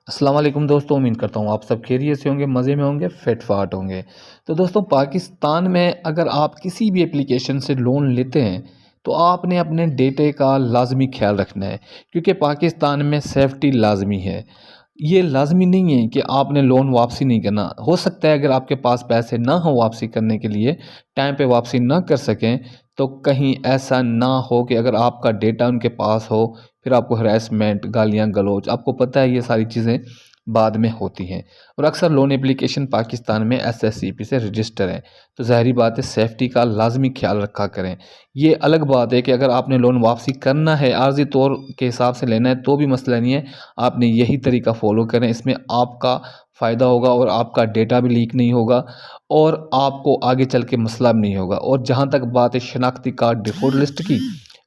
अस्सलाम वालेकुम दोस्तों, उम्मीद करता हूँ आप सब खैरियत से होंगे, मज़े में होंगे, फिट फाट होंगे। तो दोस्तों, पाकिस्तान में अगर आप किसी भी एप्लीकेशन से लोन लेते हैं तो आपने अपने डेटे का लाजमी ख्याल रखना है, क्योंकि पाकिस्तान में सेफ्टी लाजमी है। ये लाजमी नहीं है कि आपने लोन वापसी नहीं करना। हो सकता है अगर आपके पास पैसे ना हो वापसी करने के लिए, टाइम पे वापसी ना कर सकें, तो कहीं ऐसा ना हो कि अगर आपका डेटा उनके पास हो, फिर आपको हरासमेंट, गालियाँ गलौज, आपको पता है ये सारी चीज़ें बाद में होती हैं। और अक्सर लोन एप्लीकेशन पाकिस्तान में एसएससीपी से रजिस्टर हैं, तो ज़ाहिरी बात है सेफ्टी का लाजमी ख्याल रखा करें। ये अलग बात है कि अगर आपने लोन वापसी करना है, आर्जी तौर के हिसाब से लेना है, तो भी मसला नहीं है, आपने यही तरीका फॉलो करें। इसमें आपका फ़ायदा होगा और आपका डेटा भी लीक नहीं होगा और आपको आगे चल के मसला भी नहीं होगा। और जहाँ तक बात है शनाख्ती कार्ड डिफ़ॉल्ट लिस्ट की,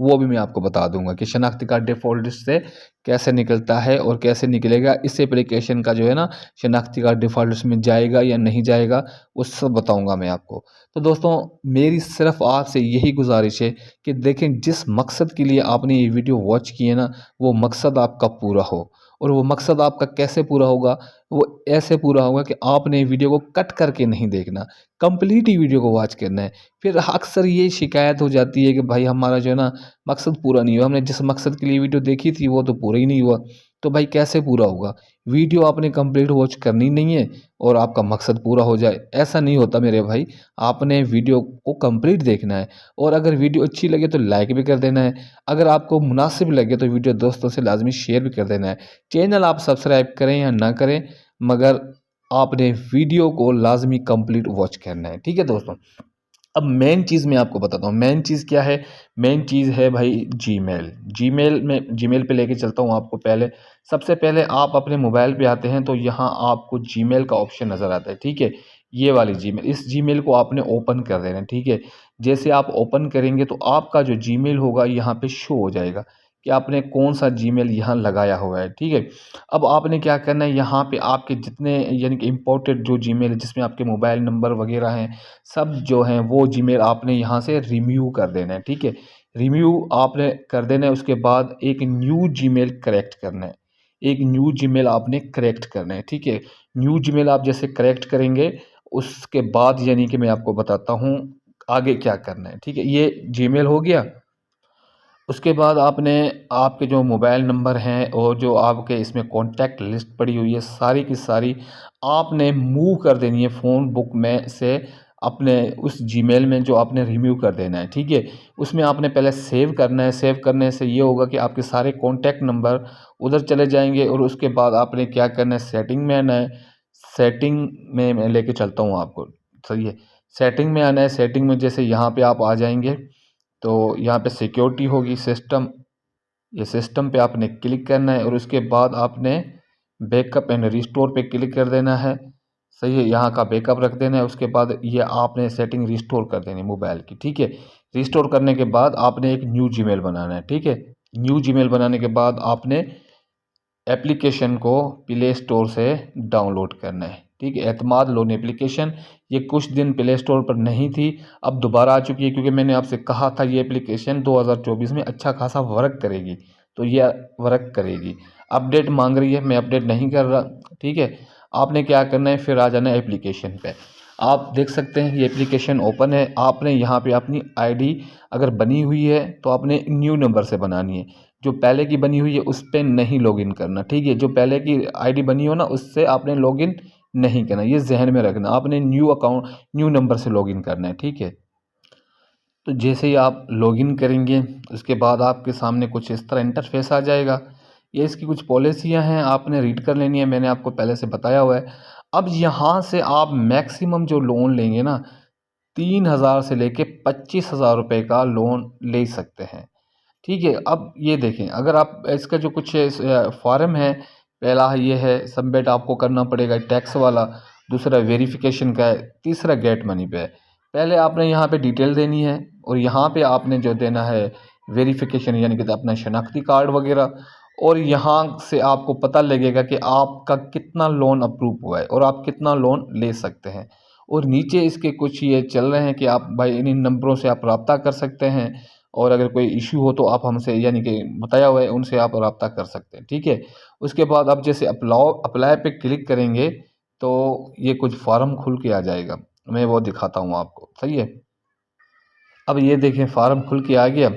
वो भी मैं आपको बता दूंगा कि शनाख्ती कार्ड डिफ़ॉल्ट लिस्ट से कैसे निकलता है और कैसे निकलेगा। इस एप्लीकेशन का जो है ना, शनाख्ती कार्ड डिफ़ॉल्ट लिस्ट में जाएगा या नहीं जाएगा, वो सब बताऊंगा मैं आपको। तो दोस्तों, मेरी सिर्फ आपसे यही गुजारिश है कि देखें, जिस मकसद के लिए आपने ये वीडियो वॉच की है ना, वो मकसद आपका पूरा हो। और वो मकसद आपका कैसे पूरा होगा? वो ऐसे पूरा होगा कि आपने वीडियो को कट करके नहीं देखना, कंप्लीट ही वीडियो को वॉच करना है। फिर अक्सर ये शिकायत हो जाती है कि भाई हमारा जो है ना मकसद पूरा नहीं हुआ, हमने जिस मकसद के लिए वीडियो देखी थी वो तो पूरा ही नहीं हुआ। तो भाई कैसे पूरा होगा? वीडियो आपने कंप्लीट वॉच करनी नहीं है और आपका मकसद पूरा हो जाए, ऐसा नहीं होता मेरे भाई। आपने वीडियो को कंप्लीट देखना है और अगर वीडियो अच्छी लगे तो लाइक भी कर देना है। अगर आपको मुनासिब लगे तो वीडियो दोस्तों से लाजमी शेयर भी कर देना है। चैनल आप सब्सक्राइब करें या ना करें, मगर आपने वीडियो को लाजमी कंप्लीट वॉच करना है। ठीक है दोस्तों। अब मेन चीज़ मैं आपको बताता हूँ, मेन चीज़ क्या है? मेन चीज़ है भाई जीमेल। जीमेल पे लेके चलता हूँ आपको। पहले सबसे पहले आप अपने मोबाइल पे आते हैं तो यहाँ आपको जीमेल का ऑप्शन नज़र आता है, ठीक है? ये वाली जीमेल, इस जीमेल को आपने ओपन कर देना है, ठीक है? जैसे आप ओपन करेंगे तो आपका जो जीमेल होगा यहाँ पे शो हो जाएगा कि आपने कौन सा जीमेल यहाँ लगाया हुआ है, ठीक है? अब आपने क्या करना है, यहाँ पे आपके जितने यानी कि इम्पोर्टेड जो जीमेल है जिसमें आपके मोबाइल नंबर वगैरह हैं, सब जो हैं वो जीमेल आपने यहाँ से रिमूव कर देना है, ठीक है? रिमूव आपने कर देना है। उसके बाद एक न्यू जीमेल करेक्ट करना है। एक न्यू जीमेल आपने करेक्ट करना है, ठीक है? न्यू जीमेल आप जैसे करेक्ट करेंगे, उसके बाद यानी कि मैं आपको बताता हूँ आगे क्या करना है, ठीक है? ये जीमेल हो गया। उसके बाद आपने आपके जो मोबाइल नंबर हैं और जो आपके इसमें कॉन्टैक्ट लिस्ट पड़ी हुई है, सारी की सारी आपने मूव कर देनी है फ़ोन बुक में से अपने उस जीमेल में, जो आपने रिमूव कर देना है, ठीक है? उसमें आपने पहले सेव करना है। सेव करने से ये होगा कि आपके सारे कॉन्टैक्ट नंबर उधर चले जाएंगे। और उसके बाद आपने क्या करना है, सेटिंग में आना है। सेटिंग में मैं लेके चलता हूँ आपको, सही है? सेटिंग में आना है। सेटिंग में जैसे यहाँ पे आप आ जाएंगे तो यहाँ पे सिक्योरिटी होगी, सिस्टम, ये सिस्टम पे आपने क्लिक करना है और उसके बाद आपने बैकअप एंड रिस्टोर पे क्लिक कर देना है, सही है? यहाँ का बैकअप रख देना है। उसके बाद ये आपने सेटिंग रिस्टोर कर देनी है मोबाइल की, ठीक है? रिस्टोर करने के बाद आपने एक न्यू जीमेल बनाना है, ठीक है? न्यू जीमेल बनाने के बाद आपने एप्लीकेशन को प्ले स्टोर से डाउनलोड करना है, ठीक है? एतमाद लोन एप्लीकेशन, ये कुछ दिन प्ले स्टोर पर नहीं थी, अब दोबारा आ चुकी है, क्योंकि मैंने आपसे कहा था ये एप्लीकेशन 2024 में अच्छा खासा वर्क करेगी, तो ये वर्क करेगी। अपडेट मांग रही है, मैं अपडेट नहीं कर रहा, ठीक है? आपने क्या करना है, फिर आ जाना है एप्लीकेशन पे। आप देख सकते हैं ये एप्लीकेशन ओपन है। आपने यहाँ पे अपनी आईडी अगर बनी हुई है तो आपने न्यू नंबर से बनानी है। जो पहले की बनी हुई है उस पे नहीं लॉगिन करना, ठीक है? जो पहले की आईडी बनी हो ना, उससे आपने लॉगिन नहीं करना, ये जहन में रखना। आपने न्यू अकाउंट, न्यू नंबर से लॉगिन करना है, ठीक है? तो जैसे ही आप लॉगिन करेंगे उसके बाद आपके सामने कुछ इस तरह इंटरफेस आ जाएगा। ये इसकी कुछ पॉलिसियाँ हैं, आपने रीड कर लेनी है, मैंने आपको पहले से बताया हुआ है। अब यहाँ से आप मैक्सिमम जो लोन लेंगे ना, 3,000 से लेके 25,000 रुपये का लोन ले सकते हैं, ठीक है? अब ये देखें, अगर आप इसका जो कुछ फॉर्म है, पहला ये है सबमिट आपको करना पड़ेगा टैक्स वाला, दूसरा वेरिफिकेशन का है, तीसरा गेट मनी पे है। पहले आपने यहाँ पे डिटेल देनी है और यहाँ पे आपने जो देना है वेरिफिकेशन, यानी कि अपना शनाख्ती कार्ड वगैरह। और यहाँ से आपको पता लगेगा कि आपका कितना लोन अप्रूव हुआ है और आप कितना लोन ले सकते हैं। और नीचे इसके कुछ ये चल रहे हैं कि आप भाई इन इन नंबरों से आप रब्ता कर सकते हैं और अगर कोई इशू हो तो आप हमसे यानी कि बताया हुआ है उनसे आप रब्ता कर सकते हैं, ठीक है। उसके बाद आप जैसे अप्लाई पे क्लिक करेंगे तो ये कुछ फॉर्म खुल के आ जाएगा, मैं वो दिखाता हूँ आपको, सही है। अब ये देखें फार्म खुल के आ गया।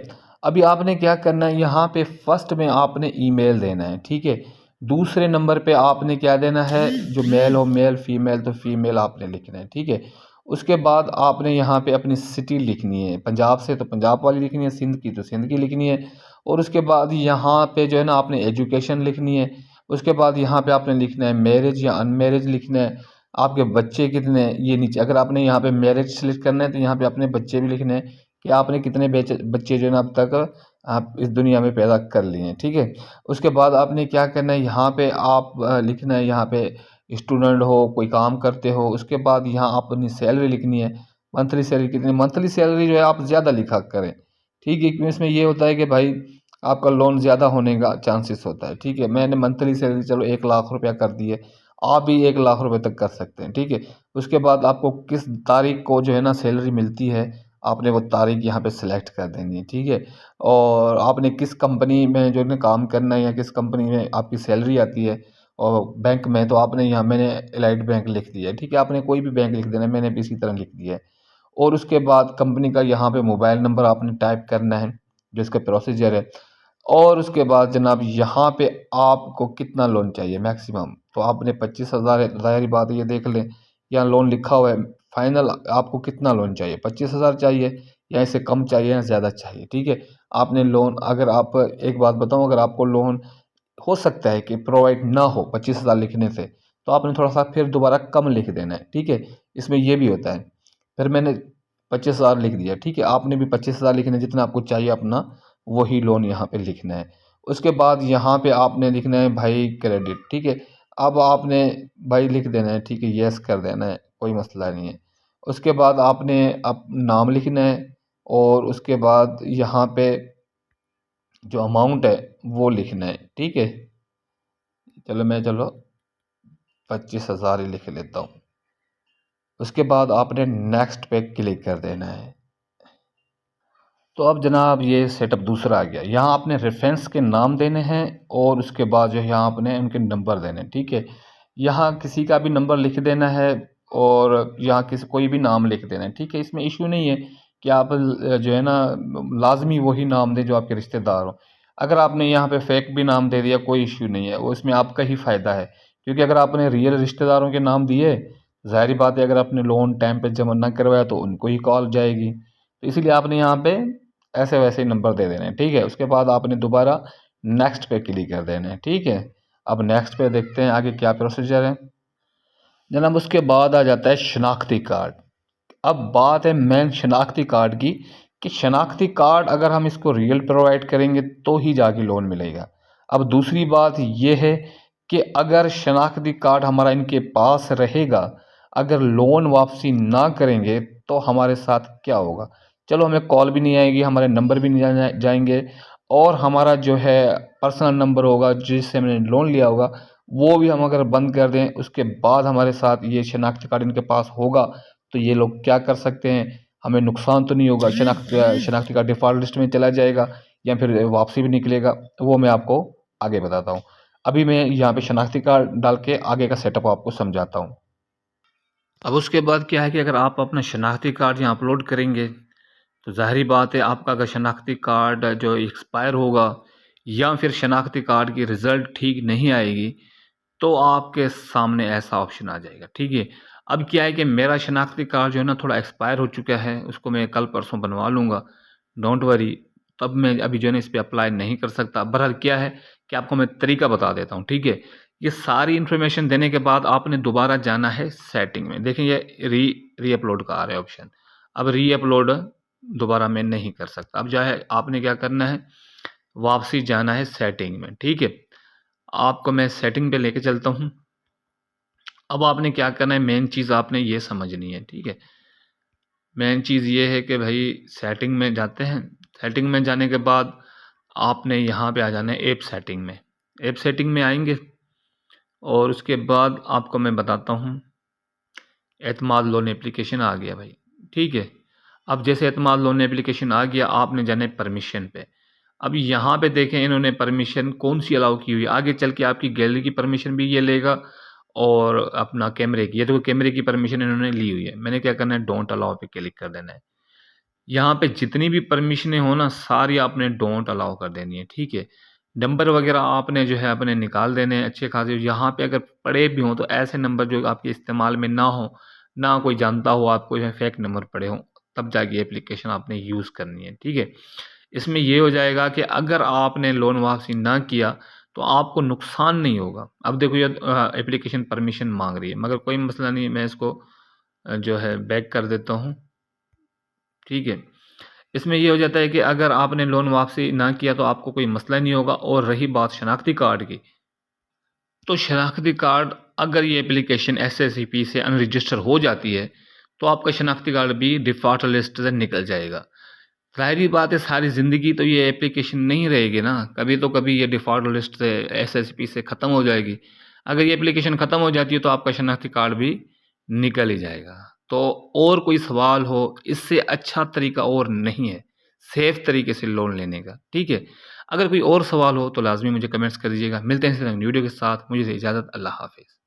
अभी आपने क्या करना है, यहाँ पे फर्स्ट में आपने ईमेल देना है, ठीक है। दूसरे नंबर पे आपने क्या देना है, जो मेल हो मेल, फीमेल तो फीमेल आपने लिखना है, ठीक है। उसके बाद आपने यहाँ पे अपनी सिटी लिखनी है, पंजाब से तो पंजाब वाली लिखनी है, सिंध की तो सिंध की लिखनी है। और उसके बाद यहाँ पे जो है ना आपने एजुकेशन लिखनी है। उसके बाद यहाँ पे आपने लिखना है मैरिज या अनमैरिज लिखना है, आपके बच्चे कितने हैं ये नीचे। अगर आपने यहाँ पे मैरिज सेलेक्ट करना है तो यहाँ पे अपने बच्चे भी लिखने हैं कि आपने कितने बच्चे जो है ना अब तक आप इस दुनिया में पैदा कर लिए हैं, ठीक है। उसके बाद आपने क्या करना है, यहाँ पे आप लिखना है, यहाँ पे स्टूडेंट हो, कोई काम करते हो। उसके बाद यहाँ आप अपनी सैलरी लिखनी है, मंथली सैलरी कितनी, मंथली सैलरी जो है आप ज़्यादा लिखा करें, ठीक है, क्योंकि इसमें ये होता है कि भाई आपका लोन ज़्यादा होने का चांसेस होता है, ठीक है। मैंने मंथली सैलरी चलो 1 लाख रुपया कर दी है, आप भी 1 लाख रुपए तक कर सकते हैं, ठीक है। उसके बाद आपको किस तारीख को जो है ना सैलरी मिलती है, आपने वो तारीख यहाँ पे सिलेक्ट कर देनी है, ठीक है। और आपने किस कंपनी में जो है ना काम करना है या किस कंपनी में आपकी सैलरी आती है, और बैंक में तो आपने यहाँ, मैंने एलाइट बैंक लिख दिया है, ठीक है। आपने कोई भी बैंक लिख देना है, मैंने भी इसी तरह लिख दिया है। और उसके बाद कंपनी का यहाँ पे मोबाइल नंबर आपने टाइप करना है, जो इसका प्रोसीजर है। और उसके बाद जनाब यहाँ पे आपको कितना लोन चाहिए मैक्सिमम, तो आपने 25,000 है, ज़ाहिर बात है, ये देख लें यहाँ लोन लिखा हुआ है। फाइनल आपको कितना लोन चाहिए, 25,000 चाहिए या इससे कम चाहिए या ज़्यादा चाहिए, ठीक है। आपने लोन, अगर आप एक बात बताऊँ, अगर आपको लोन हो सकता है कि प्रोवाइड ना हो 25,000 लिखने से, तो आपने थोड़ा सा फिर दोबारा कम लिख देना है, ठीक है। इसमें ये भी होता है। फिर मैंने 25,000 लिख दिया, ठीक है। आपने भी 25,000 लिखना है, जितना आपको चाहिए अपना वही लोन यहाँ पे लिखना है। उसके बाद यहाँ पे आपने लिखना है भाई क्रेडिट, ठीक है। अब आपने भाई लिख देना है, ठीक है, यस कर देना है, कोई मसला नहीं है। उसके बाद आपने अब नाम लिखना है, और उसके बाद यहाँ पे जो अमाउंट है वो लिखना है, ठीक है। चलो 25,000 ही लिख लेता हूँ। उसके बाद आपने नेक्स्ट पे क्लिक कर देना है। तो अब जनाब ये सेटअप दूसरा आ गया। यहाँ आपने रेफरेंस के नाम देने हैं, और उसके बाद जो है यहाँ आपने उनके नंबर देने हैं, ठीक है। यहाँ किसी का भी नंबर लिख देना है, और यहाँ किसी कोई भी नाम लिख देना है, ठीक है। इसमें इशू नहीं है कि आप जो है ना लाजमी वही नाम दें जो आपके रिश्तेदार हो। अगर आपने यहाँ पे फेक भी नाम दे दिया कोई इशू नहीं है, वो इसमें आपका ही फ़ायदा है, क्योंकि अगर आपने रियल रिश्तेदारों के नाम दिए, ज़ाहिर बात है अगर आपने लोन टाइम पे जमा ना करवाया तो उनको ही कॉल जाएगी। तो इसीलिए आपने यहाँ पे ऐसे वैसे ही नंबर दे देने हैं, ठीक है। उसके बाद आपने दोबारा नेक्स्ट पे क्लिक कर देना है, ठीक है। अब नेक्स्ट पे देखते हैं आगे क्या प्रोसीजर है जनाब। उसके बाद आ जाता है शनाख्ती कार्ड। अब बात है मेन शनाख्ती कार्ड की, कि शनाख्ती कार्ड अगर हम इसको रियल प्रोवाइड करेंगे तो ही जाके लोन मिलेगा। अब दूसरी बात यह है कि अगर शनाख्ती कार्ड हमारा इनके पास रहेगा, अगर लोन वापसी ना करेंगे तो हमारे साथ क्या होगा। चलो हमें कॉल भी नहीं आएगी, हमारे नंबर भी नहीं जाएंगे, और हमारा जो है पर्सनल नंबर होगा जिससे हमने लोन लिया होगा वो भी हम अगर बंद कर दें, उसके बाद हमारे साथ ये शनाख्ती कार्ड इनके पास होगा, तो ये लोग क्या कर सकते हैं, हमें नुकसान तो नहीं होगा, शनाख्ती कार्ड डिफ़ॉल्ट लिस्ट में चला जाएगा या फिर वापसी भी निकलेगा, वो मैं आपको आगे बताता हूँ। अभी मैं यहाँ पे शनाख्ती कार्ड डाल के आगे का सेटअप आपको समझाता हूँ। अब उसके बाद क्या है कि अगर आप अपना शनाख्ती कार्ड यहाँ अपलोड करेंगे, तो ज़ाहिरी बात है आपका अगर शनाख्ती कार्ड जो एक्सपायर होगा या फिर शनाख्ती कार्ड की रिज़ल्ट ठीक नहीं आएगी, तो आपके सामने ऐसा ऑप्शन आ जाएगा, ठीक है। अब क्या है कि मेरा शनाख्ती कार्ड जो है ना थोड़ा एक्सपायर हो चुका है, उसको मैं कल परसों बनवा लूँगा, डोंट वरी। तब मैं अभी जो है ना इस पे अप्लाई नहीं कर सकता। बहरहाल क्या है कि आपको मैं तरीका बता देता हूँ, ठीक है। ये सारी इन्फॉर्मेशन देने के बाद आपने दोबारा जाना है सेटिंग में। देखें ये री अपलोड का आ रहा है ऑप्शन। अब री अपलोड दोबारा मैं नहीं कर सकता। अब जो है आपने क्या करना है, वापसी जाना है सेटिंग में, ठीक है। आपको मैं सेटिंग पे लेके चलता हूँ। अब आपने क्या करना है, मेन चीज़ आपने ये समझनी है, ठीक है। मेन चीज़ ये है कि भाई सेटिंग में जाते हैं। सेटिंग में जाने के बाद आपने यहाँ पे आ जाना है ऐप सेटिंग में। ऐप सेटिंग में आएंगे, और उसके बाद आपको मैं बताता हूँ, एतमाद लोन एप्लीकेशन आ गया भाई, ठीक है। अब जैसे एतमाद लोन एप्लीकेशन आ गया, आपने जाना है परमिशन पे। अब यहाँ पे देखें इन्होंने परमिशन कौन सी अलाउ की हुई है। आगे चल के आपकी गैलरी की परमिशन भी ये लेगा और अपना कैमरे की, ये देखो कैमरे की परमिशन इन्होंने ली हुई है। मैंने क्या करना है, डोंट अलाउ पे क्लिक कर देना है। यहाँ पे जितनी भी परमिशनें हो ना, सारी आपने डोंट अलाउ कर देनी है, ठीक है। नंबर वगैरह आपने जो है अपने निकाल देने हैं अच्छे खासे। यहाँ पे अगर पड़े भी हों तो ऐसे नंबर जो आपके इस्तेमाल में ना हो, ना कोई जानता हो, आपको जो है फेक नंबर पड़े हों, तब जाके एप्लीकेशन आपने यूज़ करनी है, ठीक है। इसमें ये हो जाएगा कि अगर आपने लोन वापसी ना किया तो आपको नुकसान नहीं होगा। अब देखो ये एप्लीकेशन परमिशन मांग रही है, मगर कोई मसला नहीं, मैं इसको जो है बैक कर देता हूँ, ठीक है। इसमें ये हो जाता है कि अगर आपने लोन वापसी ना किया तो आपको कोई मसला नहीं होगा। और रही बात शनाख्ती कार्ड की, तो शनाख्ती कार्ड अगर ये एप्लीकेशन एसएससीपी से अनरजिस्टर हो जाती है तो आपका शनाख्ती कार्ड भी डिफ़ॉल्ट लिस्ट से निकल जाएगा। ज़ाहिर-सी बात है सारी ज़िंदगी तो ये एप्लीकेशन नहीं रहेगी ना, कभी तो कभी ये डिफ़ॉल्ट लिस्ट से एसएसपी से ख़त्म हो जाएगी। अगर ये एप्लीकेशन ख़त्म हो जाती है तो आपका शनाख्ती कार्ड भी निकल ही जाएगा। तो और कोई सवाल हो, इससे अच्छा तरीका और नहीं है सेफ़ तरीके से लोन लेने का, ठीक है? अगर कोई और सवाल हो तो लाज़मी मुझे कमेंट्स कर दीजिएगा। मिलते हैं इसी तरह वीडियो के साथ, मुझे दीजिए इजाज़त। अल्लाह हाफ़िज़।